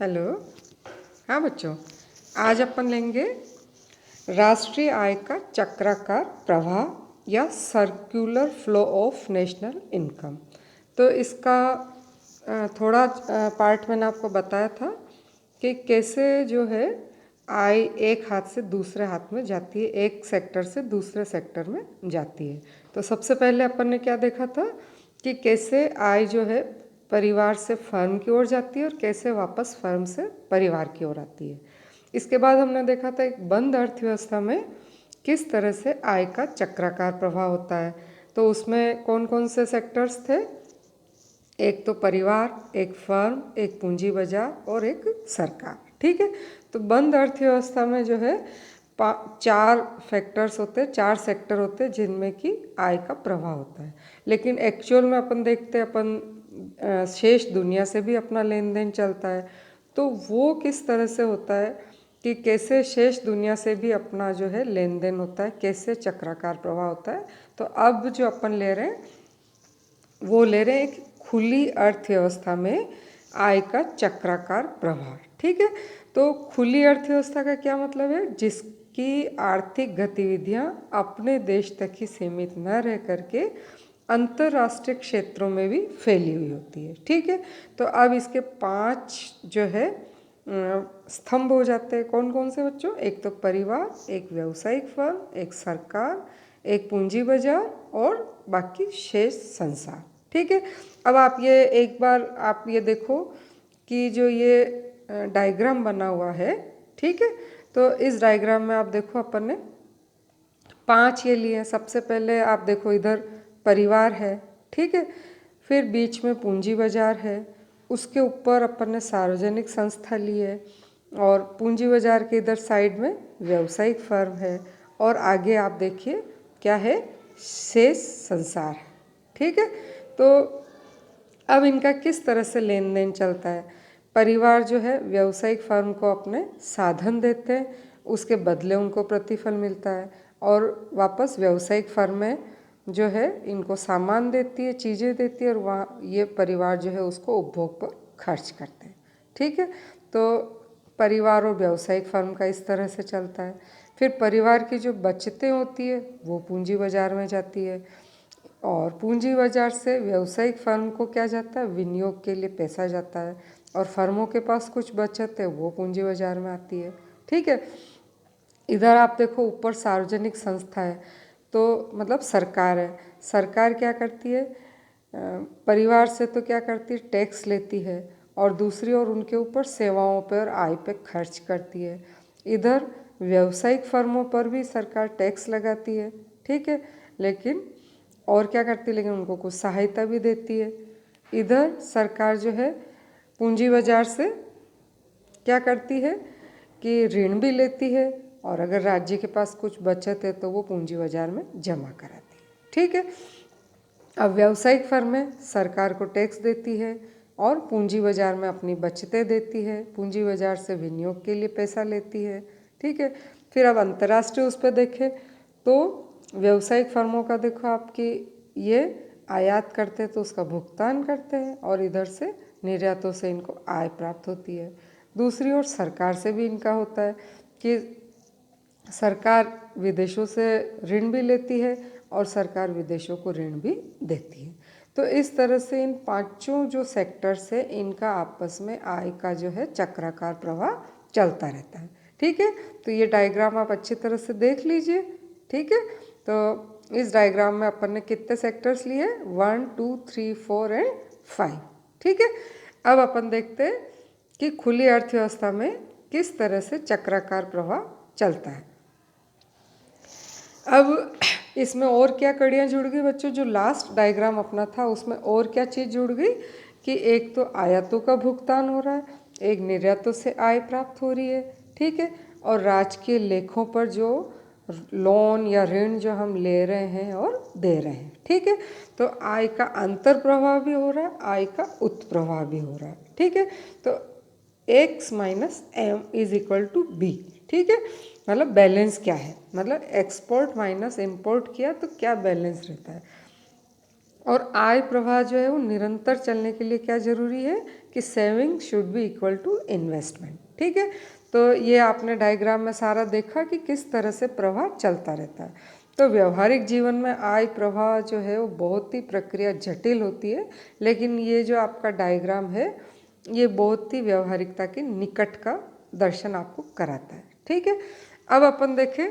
Hello. हाँ बच्चों, आज अपन लेंगे राष्ट्रीय आय का चक्राकार प्रवाह या circular flow of national income. तो इसका थोड़ा पार्ट मैंने आपको बताया था कि कैसे जो है आय एक हाथ से दूसरे हाथ में जाती है, एक सेक्टर से दूसरे सेक्टर में जाती है। तो सबसे पहले अपन ने क्या देखा था कि कैसे आय जो है परिवार से फर्म की ओर जाती है और कैसे वापस फर्म से परिवार की ओर आती है। इसके बाद हमने देखा था एक बंद अर्थव्यवस्था में किस तरह से आय का चक्राकार प्रवाह होता है। तो उसमें कौन कौन से सेक्टर्स थे? एक तो परिवार, एक फर्म, एक पूंजी बाजार और एक सरकार। ठीक है। तो बंद अर्थव्यवस्था में जो है चार फैक्टर्स होते हैं, चार सेक्टर होते हैं जिनमें कि आय का प्रवाह होता है। लेकिन एक्चुअल में अपन देखते हैं अपन शेष दुनिया से भी अपना लेन देन चलता है। तो वो किस तरह से होता है कि कैसे शेष दुनिया से भी अपना जो है लेन देन होता है, कैसे चक्राकार प्रवाह होता है। तो अब जो अपन ले रहे हैं वो ले रहे हैं एक खुली अर्थव्यवस्था में आय का चक्राकार प्रवाह। ठीक है। तो खुली अर्थव्यवस्था का क्या मतलब है? जिसकी आर्थिक गतिविधियां अपने देश तक ही सीमित न रह करके अंतर्राष्ट्रीय क्षेत्रों में भी फैली हुई होती है। ठीक है। तो अब इसके 5 जो है स्तंभ हो जाते हैं। कौन कौन से बच्चों? एक तो परिवार, एक व्यावसायिक फर्म, एक सरकार, एक पूंजी बाजार और बाकी शेष संसार। ठीक है। अब आप ये एक बार आप ये देखो कि जो ये डायग्राम बना हुआ है, ठीक है। तो इस डायग्राम में आप देखो अपन ने 5 ये लिए। सबसे पहले आप देखो इधर परिवार है, ठीक है। फिर बीच में पूंजी बाजार है, उसके ऊपर अपन ने सार्वजनिक संस्था ली है और पूंजी बाजार के इधर साइड में व्यावसायिक फर्म है और आगे आप देखिए क्या है? शेष संसार है। ठीक है। तो अब इनका किस तरह से लेन देन चलता है? परिवार जो है व्यावसायिक फर्म को अपने साधन देते हैं, उसके बदले उनको प्रतिफल मिलता है और वापस व्यावसायिक फर्म में जो है इनको सामान देती है, चीज़ें देती है और वहाँ ये परिवार जो है उसको उपभोग पर खर्च करते हैं। ठीक है। तो परिवार और व्यावसायिक फर्म का इस तरह से चलता है। फिर परिवार की जो बचतें होती है वो पूंजी बाजार में जाती है और पूंजी बाजार से व्यावसायिक फर्म को क्या जाता है? विनियोग के लिए पैसा जाता है और फर्मों के पास कुछ बचत है वो पूंजी बाजार में आती है। ठीक है। इधर आप देखो ऊपर सार्वजनिक संस्था है, तो मतलब सरकार है। सरकार क्या करती है? परिवार से तो क्या करती है? टैक्स लेती है और दूसरी ओर उनके ऊपर सेवाओं पर आय पे खर्च करती है। इधर व्यावसायिक फर्मों पर भी सरकार टैक्स लगाती है, ठीक है। लेकिन और क्या करती है? लेकिन उनको कुछ सहायता भी देती है। इधर सरकार जो है पूंजी बाजार से क्या करती है कि ऋण भी लेती है और अगर राज्य के पास कुछ बचत है तो वो पूंजी बाजार में जमा कराती है। ठीक है। अब व्यावसायिक फर्में सरकार को टैक्स देती है और पूंजी बाजार में अपनी बचतें देती है, पूंजी बाजार से विनियोग के लिए पैसा लेती है। ठीक है। फिर अब अंतर्राष्ट्रीय उस पर देखें तो व्यावसायिक फर्मों का देखो आपकी ये आयात करते हैं तो उसका भुगतान करते हैं और इधर से निर्यातों से इनको आय प्राप्त होती है। दूसरी ओर सरकार से भी इनका होता है कि सरकार विदेशों से ऋण भी लेती है और सरकार विदेशों को ऋण भी देती है। तो इस तरह से इन 5 जो सेक्टर्स है इनका आपस में आय का जो है चक्राकार प्रवाह चलता रहता है। ठीक है। तो ये डायग्राम आप अच्छी तरह से देख लीजिए। ठीक है। तो इस डायग्राम में अपन ने कितने सेक्टर्स लिए? 1 2 3 4 एंड 5। ठीक है। अब अपन देखते हैं कि खुली अर्थव्यवस्था में किस तरह से चक्राकार प्रवाह चलता है। अब इसमें और क्या कड़ियाँ जुड़ गई बच्चों? जो लास्ट डायग्राम अपना था उसमें और क्या चीज़ जुड़ गई कि एक तो आयातों का भुगतान हो रहा है, एक निर्यातों से आय प्राप्त हो रही है, ठीक है, और राजकीय लेखों पर जो लोन या ऋण जो हम ले रहे हैं और दे रहे हैं। ठीक है। तो आय का अंतर प्रवाह भी हो रहा है, आय का उत्प्रवाह भी हो रहा है। ठीक है। तो x minus M is equal to B. ठीक है। मतलब बैलेंस क्या है? मतलब एक्सपोर्ट माइनस इम्पोर्ट किया तो क्या बैलेंस रहता है। और आय प्रवाह जो है वो निरंतर चलने के लिए क्या जरूरी है कि saving should be equal to investment. ठीक है, तो ये आपने डायग्राम में सारा देखा कि किस तरह से प्रवाह चलता रहता है। तो व्यवहारिक जीवन में आय प्रवाह जो है वो बहुत ही प्रक्रिया जटिल होती है, लेकिन ये जो आपका डायग्राम है ये बहुत ही व्यवहारिकता के निकट का दर्शन आपको कराता है। ठीक है, अब अपन देखें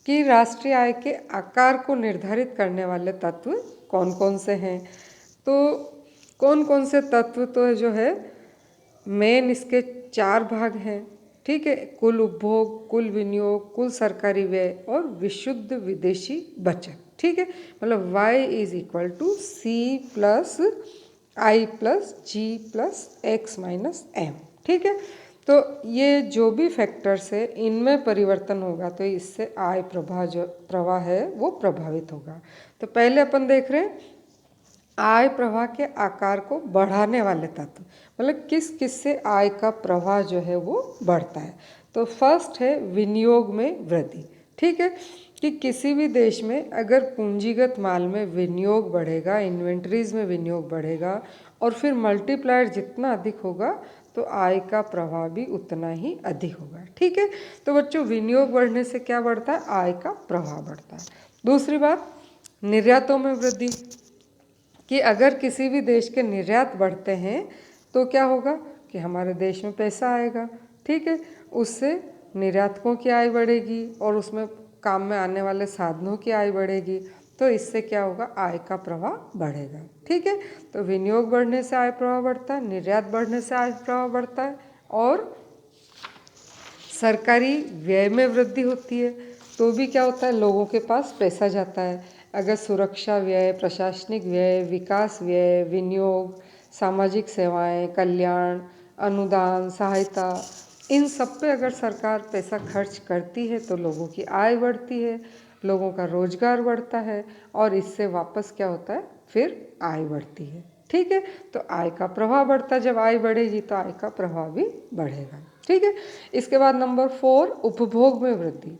कि राष्ट्रीय आय के आकार को निर्धारित करने वाले तत्व कौन कौन से हैं। तो कौन कौन से तत्व तो जो है मेन इसके 4 भाग हैं। ठीक है, कुल उपभोग, कुल विनियोग, कुल सरकारी व्यय और विशुद्ध विदेशी बचत। ठीक है, मतलब y is equal to C plus I plus G plus X minus M. ठीक है, तो ये जो भी फैक्टर्स है इनमें परिवर्तन होगा तो इससे आय प्रवाह है वो प्रभावित होगा। तो पहले अपन देख रहे हैं आय प्रवाह के आकार को बढ़ाने वाले तत्व, मतलब किस किस से आय का प्रवाह जो है वो बढ़ता है। तो फर्स्ट है विनियोग में वृद्धि। ठीक है, कि किसी भी देश में अगर पूंजीगत माल में विनियोग बढ़ेगा, इन्वेंटरीज में विनियोग बढ़ेगा और फिर मल्टीप्लायर जितना अधिक होगा तो आय का प्रवाह भी उतना ही अधिक होगा। ठीक है, तो बच्चों विनियोग बढ़ने से क्या बढ़ता है, आय का प्रवाह बढ़ता है। दूसरी बात निर्यातों में वृद्धि, कि अगर किसी भी देश के निर्यात बढ़ते हैं तो क्या होगा कि हमारे देश में पैसा आएगा। ठीक है, उससे निर्यातकों की आय बढ़ेगी और उसमें काम में आने वाले साधनों की आय बढ़ेगी, तो इससे क्या होगा, आय का प्रवाह बढ़ेगा। ठीक है, तो विनियोग बढ़ने से आय प्रवाह बढ़ता है, निर्यात बढ़ने से आय प्रवाह बढ़ता है और सरकारी व्यय में वृद्धि होती है तो भी क्या होता है, लोगों के पास पैसा जाता है। अगर सुरक्षा व्यय, प्रशासनिक व्यय, विकास व्यय, विनियोग, सामाजिक सेवाएं, कल्याण, अनुदान, सहायता, इन सब पे अगर सरकार पैसा खर्च करती है तो लोगों की आय बढ़ती है, लोगों का रोजगार बढ़ता है और इससे वापस क्या होता है, फिर आय बढ़ती है। ठीक है, तो आय का प्रवाह बढ़ता है, जब आय बढ़ेगी तो आय का प्रवाह भी बढ़ेगा। ठीक है, इसके बाद नंबर 4 उपभोग में वृद्धि।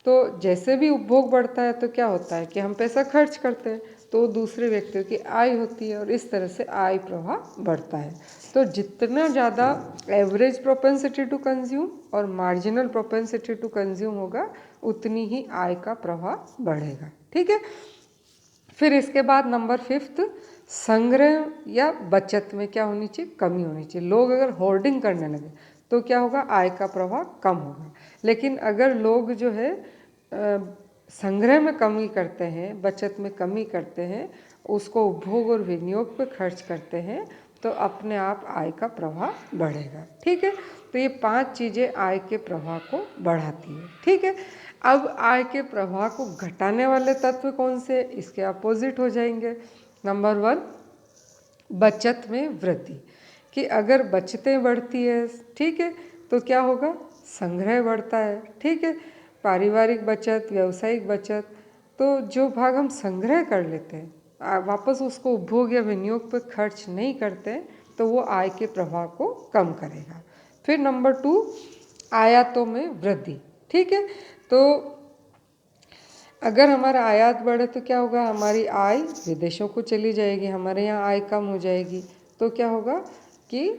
तो जैसे भी उपभोग बढ़ता है तो क्या होता है कि हम पैसा खर्च करते हैं तो दूसरे व्यक्तियों की आय होती है और इस तरह से आय प्रवाह बढ़ता है। तो जितना ज़्यादा एवरेज प्रोपेंसिटी टू कंज्यूम और मार्जिनल प्रोपेंसिटी टू कंज्यूम होगा उतनी ही आय का प्रवाह बढ़ेगा। ठीक है, फिर इसके बाद नंबर 5 संग्रह या बचत में क्या होनी चाहिए, कमी होनी चाहिए। लोग अगर होर्डिंग करने लगे तो क्या होगा, आय का प्रवाह कम होगा। लेकिन अगर लोग जो है संग्रह में कमी करते हैं, बचत में कमी करते हैं, उसको उपभोग और विनियोग पे खर्च करते हैं तो अपने आप आय का प्रवाह बढ़ेगा। ठीक है, तो ये 5 चीज़ें आय के प्रवाह को बढ़ाती है। ठीक है, अब आय के प्रवाह को घटाने वाले तत्व कौन से, इसके अपोजिट हो जाएंगे। नंबर 1 बचत में वृद्धि, कि अगर बचतें बढ़ती है, ठीक है, तो क्या होगा, संग्रह बढ़ता है। ठीक है, पारिवारिक बचत, व्यावसायिक बचत, तो जो भाग हम संग्रह कर लेते हैं वापस उसको उपभोग या विनियोग पर खर्च नहीं करते तो वो आय के प्रवाह को कम करेगा। फिर नंबर 2 आयातों में वृद्धि। ठीक है, तो अगर हमारा आयात बढ़े तो क्या होगा, हमारी आय विदेशों को चली जाएगी, हमारे यहाँ आय कम हो जाएगी तो क्या होगा कि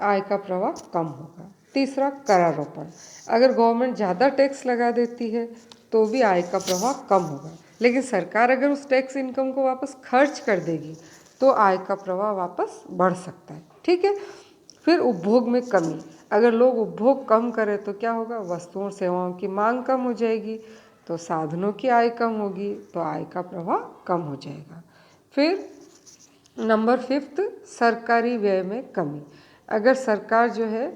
आय का प्रवाह कम होगा। तीसरा करारोपण, अगर गवर्नमेंट ज़्यादा टैक्स लगा देती है तो भी आय का प्रवाह कम होगा, लेकिन सरकार अगर उस टैक्स इनकम को वापस खर्च कर देगी तो आय का प्रवाह वापस बढ़ सकता है। ठीक है, फिर उपभोग में कमी, अगर लोग उपभोग कम करें तो क्या होगा, वस्तुओं और सेवाओं की मांग कम हो जाएगी तो साधनों की आय कम होगी तो आय का प्रवाह कम हो जाएगा। फिर नंबर 5 सरकारी व्यय में कमी, अगर सरकार जो है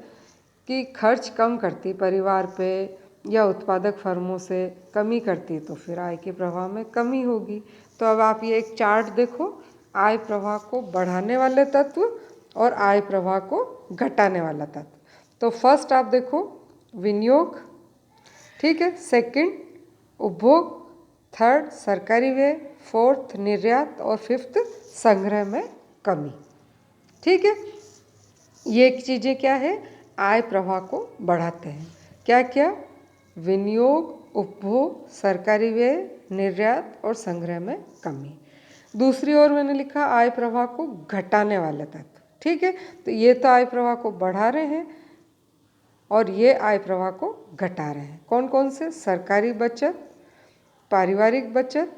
कि खर्च कम करती परिवार पे या उत्पादक फर्मों से कमी करती तो फिर आय के प्रवाह में कमी होगी। तो अब आप ये एक चार्ट देखो, आय प्रवाह को बढ़ाने वाले तत्व और आय प्रवाह को घटाने वाला तत्व। तो फर्स्ट आप देखो विनियोग, ठीक है, सेकंड उपभोग, थर्ड सरकारी व्यय, फोर्थ निर्यात और फिफ्थ संग्रह में कमी। ठीक है, ये चीज़ें क्या है, आय प्रवाह को बढ़ाते हैं। क्या क्या, विनियोग, उपभोग, सरकारी व्यय, निर्यात और संग्रह में कमी। दूसरी ओर मैंने लिखा आय प्रवाह को घटाने वाले तत्व। ठीक है। तो ये तो आय प्रवाह को बढ़ा रहे हैं और ये आय प्रवाह को घटा रहे हैं। कौन कौन से? सरकारी बचत, पारिवारिक बचत,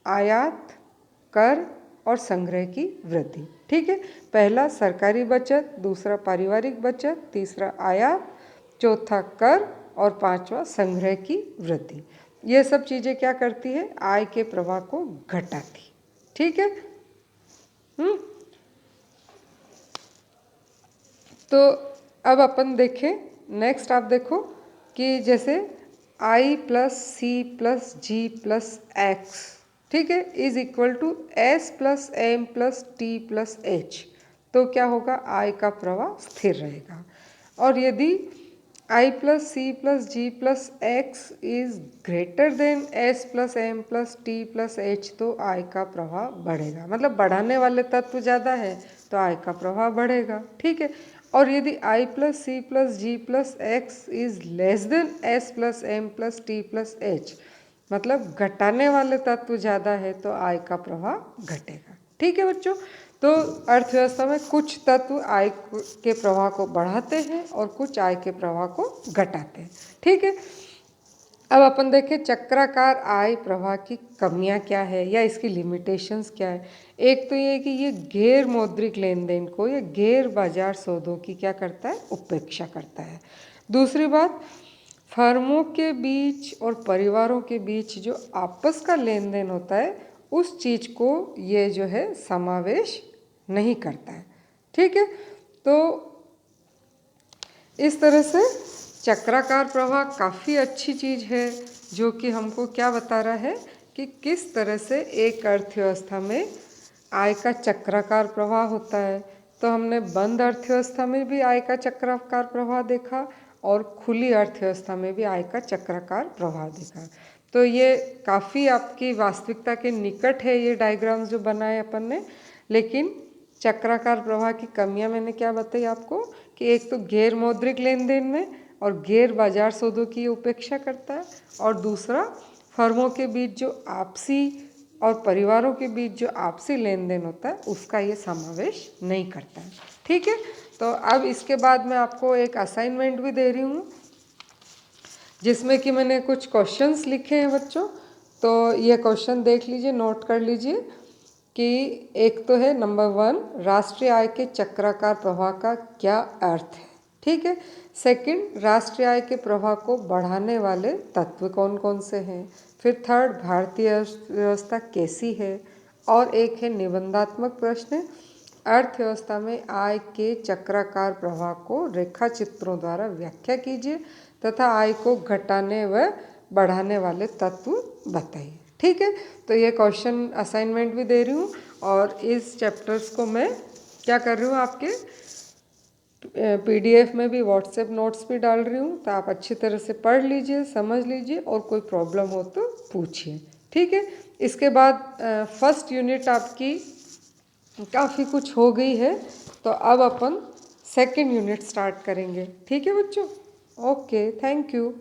आयात, कर और संग्रह की वृद्धि। ठीक है, पहला सरकारी बचत, दूसरा पारिवारिक बचत, तीसरा आयात, चौथा कर और पांचवा संग्रह की वृद्धि। ये सब चीजें क्या करती है? आय के प्रवाह को घटाती। ठीक है। तो अब अपन देखें, नेक्स्ट आप देखो कि जैसे I plus C plus G plus X, ठीक है, is equal to S plus M plus T plus H. तो क्या होगा? आय का प्रवाह स्थिर रहेगा। और यदि I plus C plus G plus X is greater than S plus M plus T plus H, तो आय का प्रवाह बढ़ेगा। मतलब बढ़ाने वाले तत्व ज़्यादा है तो आय का प्रवाह बढ़ेगा। ठीक है। और यदि I plus C plus G plus X is less than S plus M plus T plus H, मतलब घटाने वाले तत्व ज़्यादा है तो आय का प्रवाह घटेगा। ठीक है बच्चों। तो अर्थव्यवस्था में कुछ तत्व आय के प्रवाह को बढ़ाते हैं और कुछ आय के प्रवाह को घटाते हैं। ठीक है। अब अपन देखें चक्राकार आय प्रवाह की कमियां क्या है या इसकी लिमिटेशंस क्या है। एक तो ये कि ये गैर मौद्रिक लेन देन को या गैर बाजार सौदों की क्या करता है? उपेक्षा करता है। दूसरी बात, फर्मों के बीच और परिवारों के बीच जो आपस का लेन देन होता है उस चीज को ये जो है समावेश नहीं करता है। ठीक है। तो इस तरह से चक्राकार प्रवाह काफ़ी अच्छी चीज़ है जो कि हमको क्या बता रहा है कि किस तरह से एक अर्थव्यवस्था में आय का चक्राकार प्रवाह होता है। तो हमने बंद अर्थव्यवस्था में भी आय का चक्राकार प्रवाह देखा और खुली अर्थव्यवस्था में भी आय का चक्राकार प्रवाह देखा। तो ये काफ़ी आपकी वास्तविकता के निकट है ये डायग्राम्स जो बनाए अपन ने। लेकिन चक्राकार प्रवाह की कमियां मैंने क्या बताई आपको कि एक तो गैर मौद्रिक लेन देन में और गैर बाजार सौदों की उपेक्षा करता है, और दूसरा फर्मों के बीच जो आपसी और परिवारों के बीच जो आपसी लेन देन होता है उसका ये समावेश नहीं करता है। ठीक है। तो अब इसके बाद मैं आपको एक असाइनमेंट भी दे रही हूँ जिसमें कि मैंने कुछ क्वेश्चंस लिखे हैं बच्चों। तो ये क्वेश्चन देख लीजिए, नोट कर लीजिए कि एक तो है नंबर 1, राष्ट्रीय आय के चक्राकार प्रवाह का क्या अर्थ है। ठीक है। सेकंड, राष्ट्रीय आय के प्रवाह को बढ़ाने वाले तत्व कौन कौन से हैं। फिर थर्ड, भारतीय अर्थव्यवस्था कैसी है। और एक है निबंधात्मक प्रश्न, अर्थव्यवस्था में आय के चक्राकार प्रवाह को रेखा चित्रों द्वारा व्याख्या कीजिए तथा आय को घटाने व बढ़ाने वाले तत्व बताइए। ठीक है। तो ये क्वेश्चन असाइनमेंट भी दे रही हूँ और इस चैप्टर्स को मैं क्या कर रही हूँ आपके PDF में भी व्हाट्सएप नोट्स भी डाल रही हूँ। तो आप अच्छी तरह से पढ़ लीजिए, समझ लीजिए और कोई प्रॉब्लम हो तो पूछिए। ठीक है। इसके बाद फर्स्ट यूनिट आपकी काफ़ी कुछ हो गई है, तो अब अपन सेकंड यूनिट स्टार्ट करेंगे। ठीक है बच्चों। Okay, thank you.